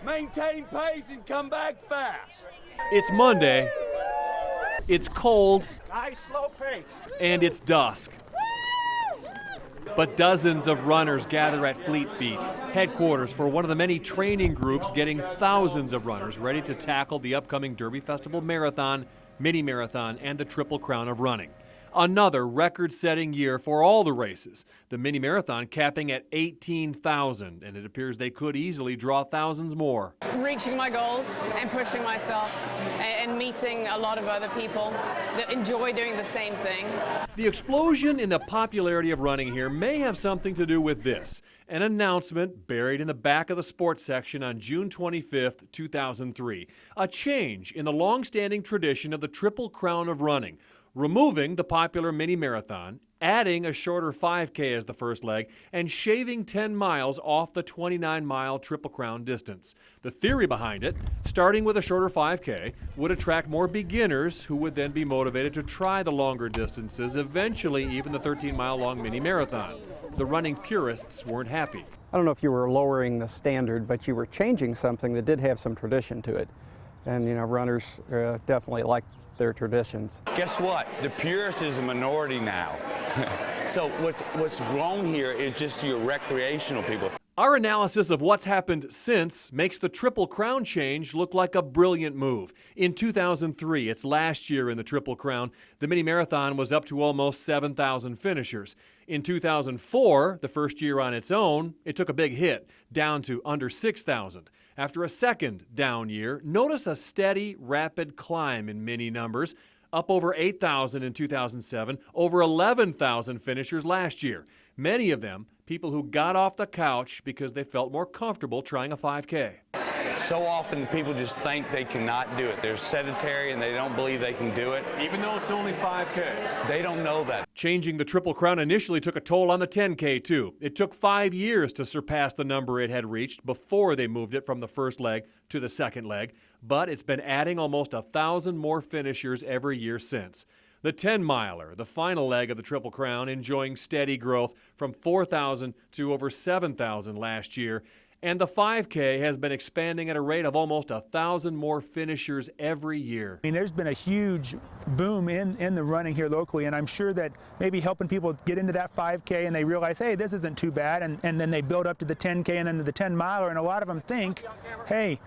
Maintain pace and come back fast. It's Monday, it's cold, Nice slow pace. and it's dusk. But dozens of runners gather at Fleet Feet, headquarters for one of the many training groups getting thousands of runners ready to tackle the upcoming Derby Festival Marathon, Mini Marathon, and the Triple Crown of Running. Another record-setting year for all the races. The Mini Marathon capping at 18,000, and it appears they could easily draw thousands more. Reaching my goals and pushing myself and meeting a lot of other people that enjoy doing the same thing. The explosion in the popularity of running here may have something to do with this. An announcement buried in the back of the sports section on June 25th, 2003. A change in the long-standing tradition of the Triple Crown of Running. Removing the popular mini marathon, adding a shorter 5K as the first leg, and shaving 10 miles off the 29-mile Triple Crown distance. The theory behind it, starting with a shorter 5K, would attract more beginners who would then be motivated to try the longer distances, eventually even the 13-mile long mini marathon. The running purists weren't happy. I don't know if you were lowering the standard, but you were changing something that did have some tradition to it. And, you know, runners definitely like their traditions. Guess what? The purist is a minority now. So what's grown here is just your recreational people. Our analysis of what's happened since makes the Triple Crown change look like a brilliant move. In 2003, its last year in the Triple Crown, the mini marathon was up to almost 7,000 finishers. In 2004, the first year on its own, it took a big hit, down to under 6,000. After a second down year, notice a steady, rapid climb in mini numbers, up over 8,000 in 2007, over 11,000 finishers last year. Many of them people who got off the couch because they felt more comfortable trying a 5K. So often people just think they cannot do it. They're sedentary and they don't believe they can do it. Even though it's only 5K. They don't know that. Changing the Triple Crown initially took a toll on the 10K too. It took 5 years to surpass the number it had reached before they moved it from the first leg to the second leg, but it's been adding almost 1,000 more finishers every year since. The 10-miler, the final leg of the Triple Crown, enjoying steady growth from 4,000 to over 7,000 last year. And the 5K has been expanding at a rate of almost 1,000 more finishers every year. I mean, there's been a huge boom in the running here locally, and I'm sure that maybe helping people get into that 5K and they realize, hey, this isn't too bad, and then they build up to the 10K and then to the 10-miler, and a lot of them think, hey,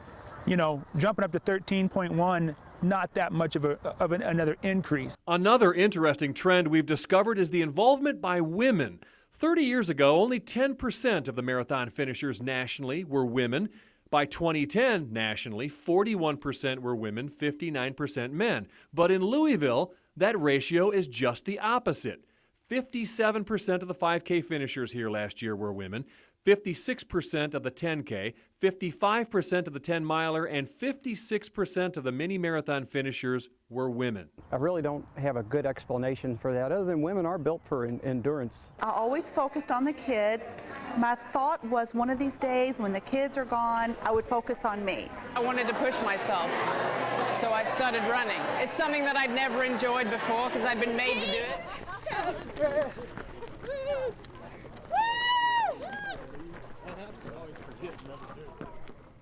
you know, jumping up to 13.1, not that much of another increase. Another interesting trend we've discovered is the involvement by women. 30 years ago, only 10% of the marathon finishers nationally were women. By 2010, nationally, 41% were women, 59% men. But in Louisville, that ratio is just the opposite. 57% of the 5K finishers here last year were women, 56% of the 10K, 55% of the 10-miler, and 56% of the mini marathon finishers were women. I really don't have a good explanation for that, other than women are built for endurance. I always focused on the kids. My thought was one of these days when the kids are gone, I would focus on me. I wanted to push myself, so I started running. It's something that I'd never enjoyed before because I'd been made to do it.